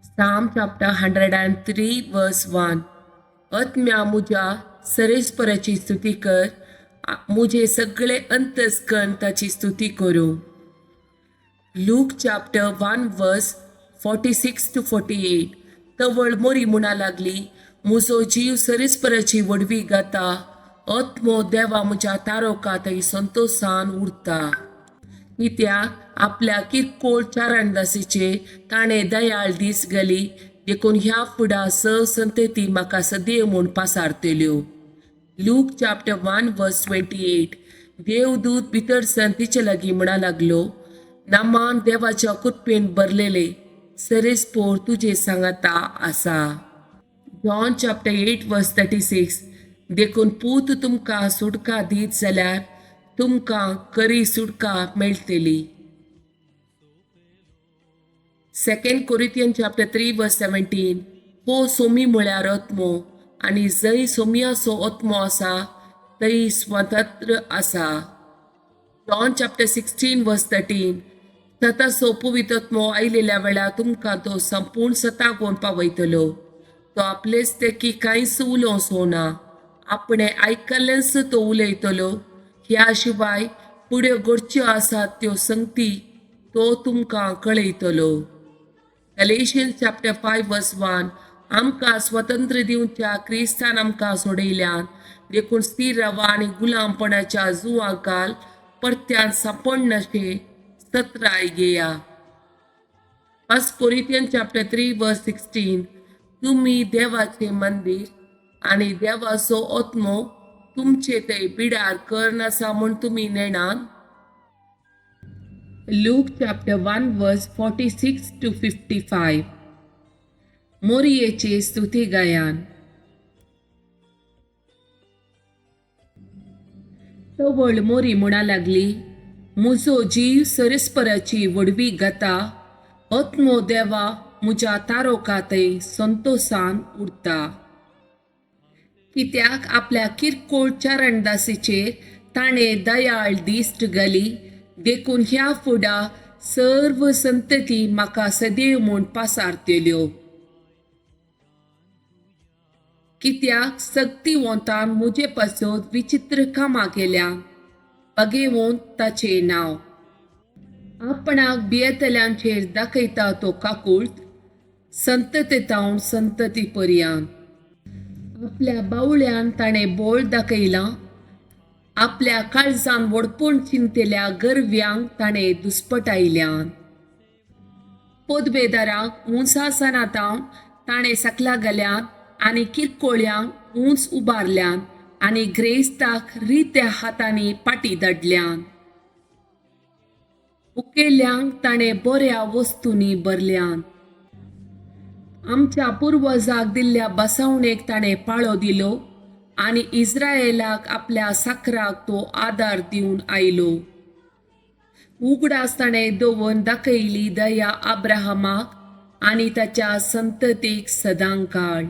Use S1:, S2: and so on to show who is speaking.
S1: Psalm chapter 103 verse 1. आत्म्या मुझ्या सरेस्पराची स्तुती कर, मुझे सगळे अंतस्कण ताची स्तुती करू. Luke chapter 1 verse 46 to 48. तवळ मोरी म्हणा लागली, मुजो जीव सरेस्पराची वडवी गाता, आत्मो देवा मुझ्या तारोका थंय संतोषान उरता. कित्याक आपल्या किरकोळ चारणदासीचे ताणें दयाळ दीस गेली, देखून ह्या फुडा संतती म्हाका सदैव म्हूण पासारतल्यो. Look chapter 1 verse 28. देवदूत भितरसन तिचे लागीं म्हणा लागलो, नामान देवाच्या कुटपेन भरलेले सरेस्पोर तुझे सांगाता आसा. John chapter 8 verse 36. देखून पूत तुमकां सुटका दीत जाल्यार तुमकां खरी सुटका मेळटली. 2 Corinthians chapter 3 verse 17. हो सोमी म्हळ्यार आत्मो, आनी जंय सोमयाचो आत्मो आसा थंय स्वतंत्र आसा. John chapter 16 verse 13. सताचो पवित्र आत्मो आयलेल्या वेळार तुमकां तो संपूर्ण सताक व्हरून पावयतलो. तो आपलेच देखी कांयच उलोवचो ना, आपणे आयकल्लेंच तो उलयतलो. ह्या शिवाय फुड्यो घडच्यो आसात त्यो संगती तो तुमकां कळयतलो. Galatians chapter 5 verse 1. आमकां स्वतंत्र दिवच्या क्रिस्तान आमकां सोडयल्यान, देखून स्थिर रावा आनी गुलामपणाच्या जुवाक घाल परत्यान सांपण नशे सत्राय घेया. 1 Corinthians chapter 3 verse 16. तुम्ही देवाचे मंदिर आनी देवाचो आत्मो तुमचे थंय बिडार कर्ण आसा म्हूण तुमी नेणात. Luke chapter 1 verse 46 to 55. मोरयेचे स्तुती गायन. तवळ मोरी म्हणा लागली, मुजो जीव सरेस्पराची वडवी गाता, आत्मो देवा मुझ्या तारोका थंय संतोषान उरता. कित्याक आपल्या किरकोळ चारणदासीचेर ताणें दयाळ दिश्ट घाली, देखून ह्या फुडा सर्व संतती म्हाका सदैव म्हूण पासारतल्यो. कित्याक सक्तिवंतान मुझे पासत विचित्र कामां केल्या, बागेवंत ताचे नांव. आपणाक भियेतल्यांचेर दाखयता तो काकूळट, संततेतावन संतती पर्यंत. आपल्या बावळ्यान ताणें बोळ दाखयलां, आपल्या काळजान वडपूण चिंतेल्या गरव्यांक ताणें दुस्पटायल्यान. पोदबेदारांक उंचासनांतावन ताणें सकला घाल्यान, आनी किरकोळ्यांक उंच उबारल्यान, आनी ग्रेस्ताक रित्या हातांनी पाटी धाडल्यान. उकेल्ल्यांक ताणें बऱ्या वस्तूंनी भरल्यान. आमच्या पुर्वजाक दिल्ल्या बसवणेक ताणें पाळो दिलो, आनी इस्रायेलाक आपल्या साकराक तो आदार दिवन आयलो. उगडास ताणें दवरून दाखयली दया अब्राहमाक आनी ताच्या संततीक सदांकाळ.